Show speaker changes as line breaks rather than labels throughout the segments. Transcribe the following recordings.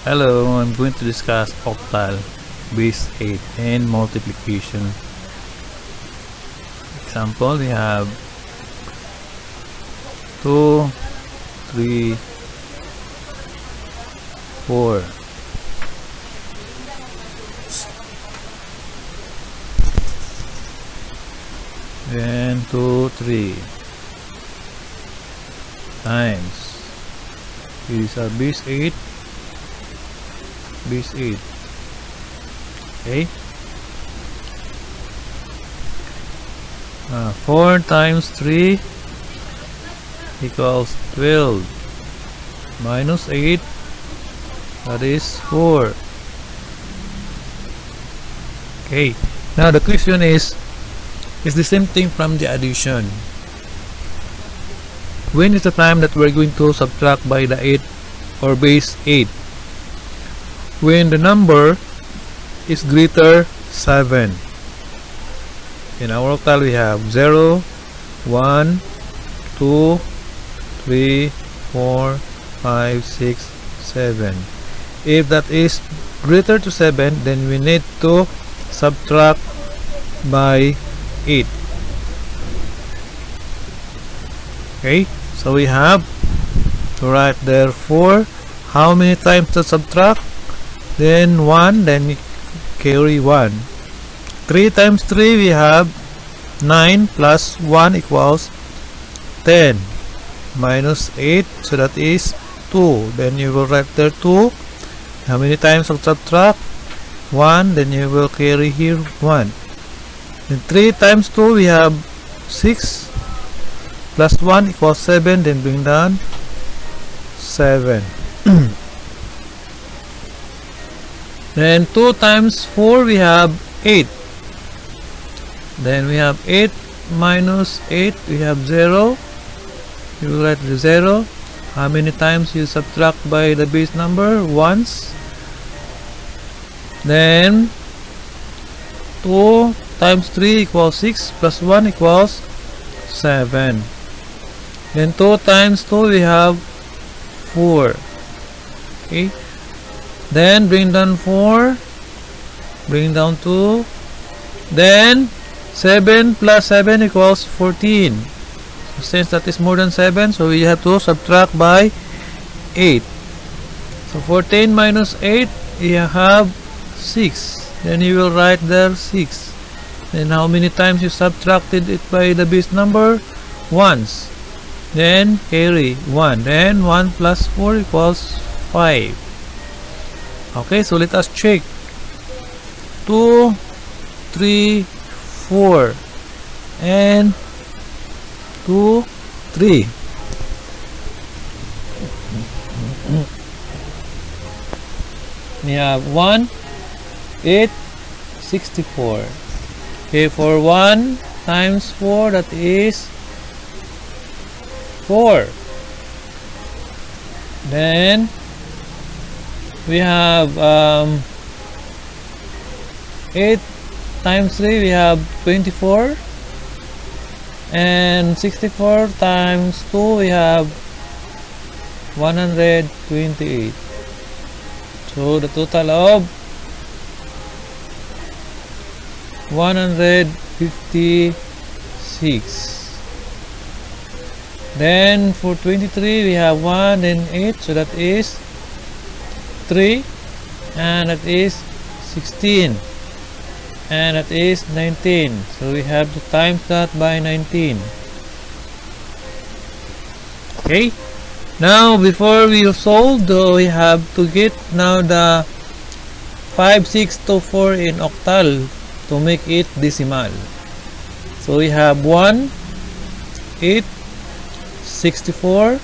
Hello, I'm going to discuss octal, base 8, and multiplication. Example, we have 2, 3, 4. Then 2, 3 times. These are base 8. Base 8. Okay. 4 times 3 equals 12 minus 8, that is 4. Okay, now the question is the same thing from the addition. When is the time that we're going to subtract by the 8 or base 8? When the number is greater 7. In our octal we have 0, 1, 2, 3, 4, 5, 6, 7. If that is greater to 7, then we need to subtract by 8. Okay, so we have to write therefore how many times to subtract? Then 1, then we carry 1. 3 times 3 we have 9 plus 1 equals 10 minus 8, so that is 2. Then you will write there 2. How many times to subtract? 1, then you will carry here 1. Then 3 times 2 we have 6 plus 1 equals 7, then bring down 7. Then 2 times 4 we have 8. Then we have 8 minus 8, we have 0. You will write the 0. How many times you subtract by the base number? Once. Then 2 times 3 equals 6 plus 1 equals 7. Then 2 times 2 we have 4. Okay. Then bring down 4, bring down 2, then 7 plus 7 equals 14. So since that is more than 7, so we have to subtract by 8. So 14 minus 8, you have 6. Then you will write there 6. Then how many times you subtracted it by the base number? Once. Then carry 1. Then 1 plus 4 equals 5. Okay, so let us check. 2, 3, 4, and 2, 3. We have 1, 8, 64. Okay, for 1 times 4, that is 4. Then we have 8 times 3 we have 24, and 64 times 2 we have 128. So the total of 156. Then for 23 we have 1 and 8, so that is 3, and that is 16, and that is 19. So we have to times that by 19. Okay, now before we solve, we have to get now the 5, 6 to 4 in octal to make it decimal. So we have 1, 8, 64,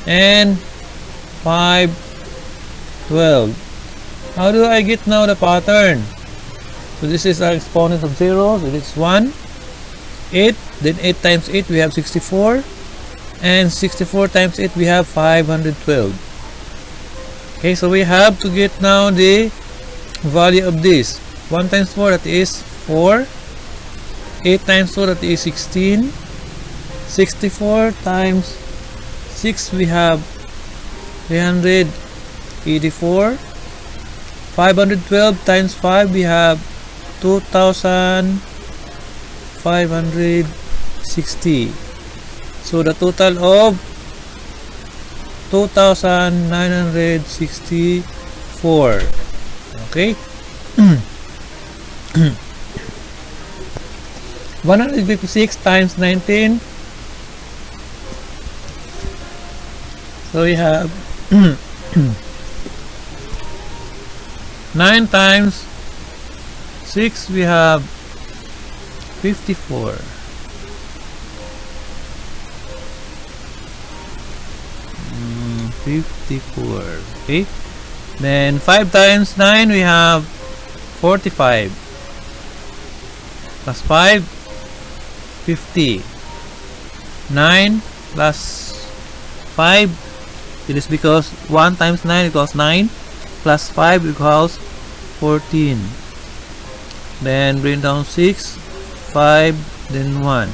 and 5, 12. How do I get now the pattern? So this is our exponent of 0. So it's 1, 8. Then 8 times 8 we have 64. And 64 times 8 we have 512. Okay, so we have to get now the value of this. 1 times 4, that is 4. 8 times 4, that is 16. 64 times 6, we have 84. 512 times 5, we have 2,560. So the total of 2,964. Okay. 156 times 19. So we have 9 times 6, we have 54. Mm, 54. Okay. Then 5 times 9, we have 45. Plus 5, 50. 9 plus 5, it is because 1 times 9 equals 9, plus 5 equals 14. Then bring down 6, 5, then 1.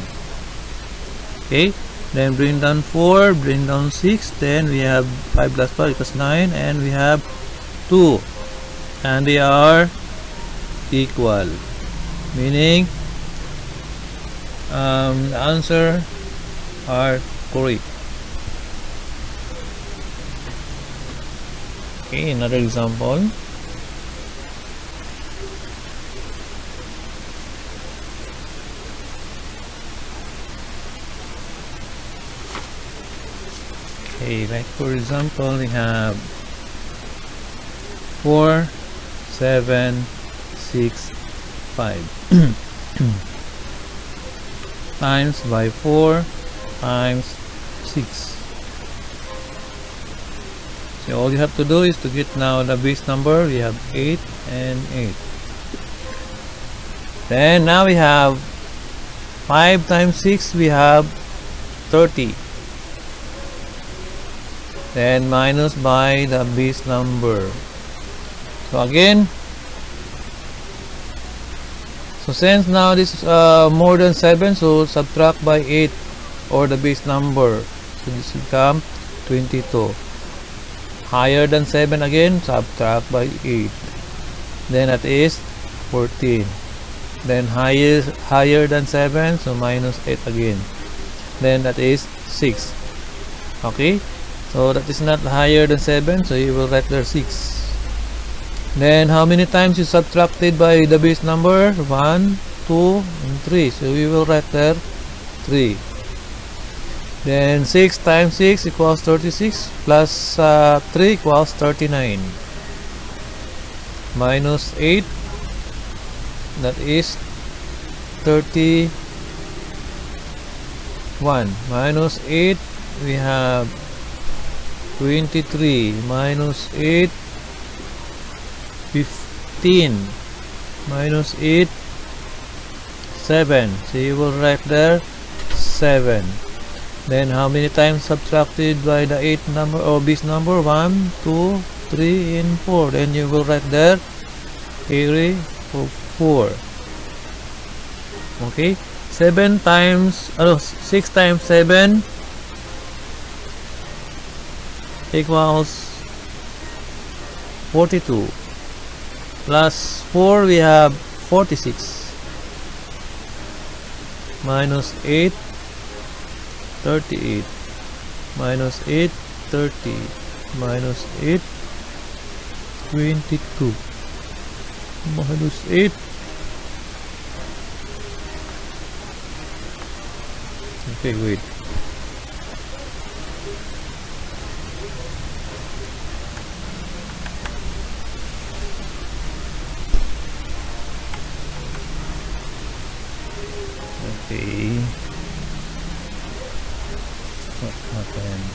Okay. Then bring down 4, bring down 6, then we have 5 plus 5 equals 9, and we have 2. And they are equal. Meaning, the answer are correct. Okay, another example. Okay, like for example, we have 4, 7, 6, 5 times by 4 times 6. So all you have to do is to get now the base number. We have 8 and 8. Then now we have 5 times 6, we have 30. Then minus by the base number. So again, so since now this is more than 7, so subtract by 8 or the base number. So this will become 22. Higher than 7 again, subtract by 8. Then that is 14. Then higher than 7, so minus 8 again. Then that is 6. Okay. So that is not higher than 7, so you will write there 6. Then how many times you subtracted by the base number? 1, 2, and 3. So we will write there 3. Then 6 times 6 equals 36, plus 3 equals 39. Minus 8, that is 31. Minus 8, we have 23. Minus 8, 15. Minus 8, 7. So you will write there 7. Then how many times subtracted by the 8 number or base number? 1, 2, 3, and 4. Then you will write there area of 4. Okay. 7 times 6 times 7 equals 42. Plus 4, we have 46. Minus 8, 38. Minus 8, 30. Minus 8, 22. Minus 8. Okay, wait. Okay. What happened?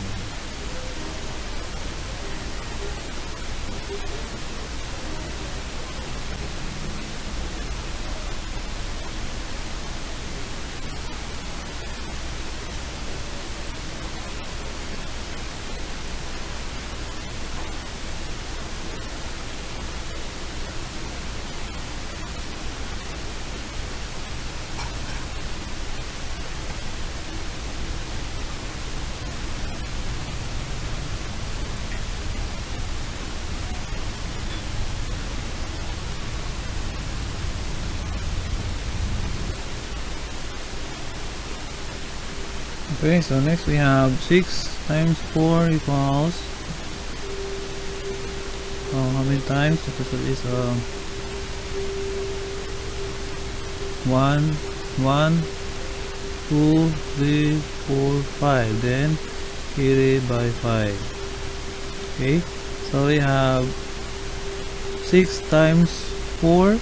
Okay, so next we have 6 times 4 equals, how many times? Because it is 1, 1, 2, 3, 4, 5, then carry by 5. Okay, so we have 6 times 4,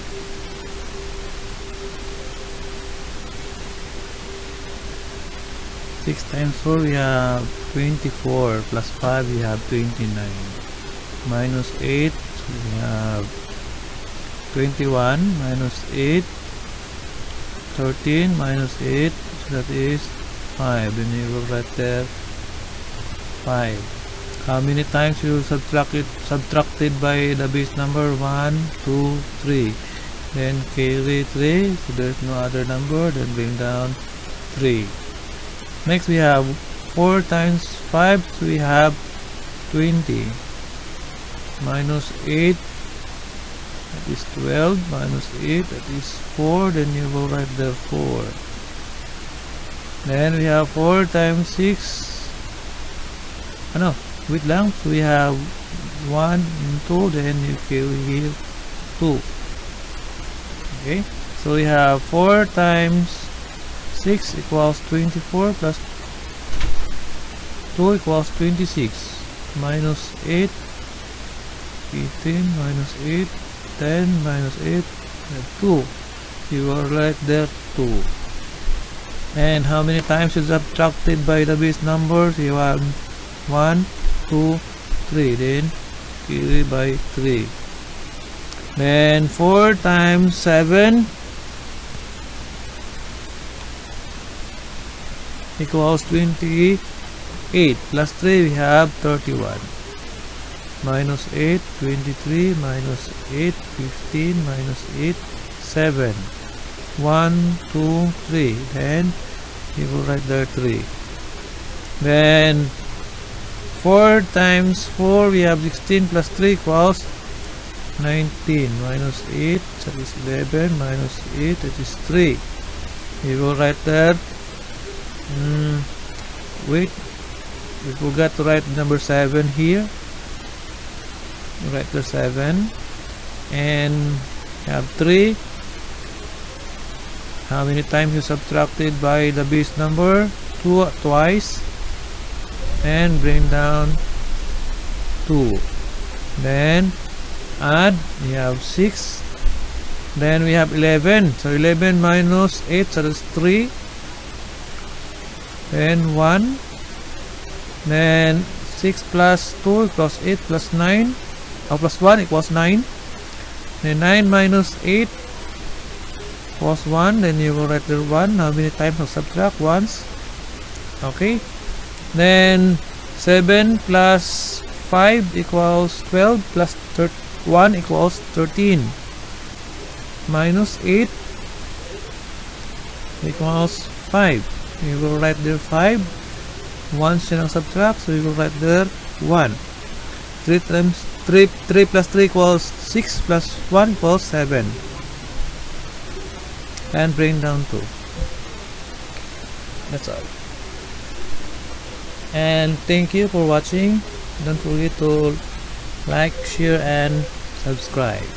6 times 4 we have 24, plus 5 we have 29, minus 8 we have 21, minus 8, 13, minus 8, so that is 5. Then you will write there 5. How many times you subtracted by the base number? 1, 2, 3. Then carry 3, so there's no other number, then bring down 3. Next we have 4 times 5, so we have 20, minus 8, that is 12, minus 8, that is 4, then you will write there 4. Then we have 4 times 6, wait lang, so we have 1 and 2, then you carry here 2. Okay, so we have 4 times 6 equals 24, plus 2 equals 26, minus 8, 18, minus 8, 10, minus 8, 2. You will write there 2. And how many times is subtracted by the base numbers? You have 1, 2, 3, then carry by 3. Then 4 times 7 equals 28, plus 3 we have 31, minus 8, 23, minus 8, 15, minus 8, 7, 1, 2, 3, then you will write there 3. Then 4 times 4 we have 16, plus 3 equals 19, minus 8, that is 11, minus 8, that is 3. You will write there, wait, we forgot to write number 7 here. Write the 7, and have 3. How many times you subtracted by the base number? Twice, and bring down 2. Then add, we have 6. Then we have 11, so 11 minus 8, so that's 3. Then 1. Then 6 plus 2 equals 8, plus 9, plus 1 equals 9. Then 9 minus 8 equals 1, then you will write the 1. How many times you subtract? Once. Okay, then 7 plus 5 equals 12, plus 1 equals 13, minus 8 equals 5. You will write there 5. Once you subtract, so you will write there 1. 3 times 3 plus 3 equals 6, plus 1 equals 7, and bring down 2. That's all. And thank you for watching. Don't forget to like, share, and subscribe.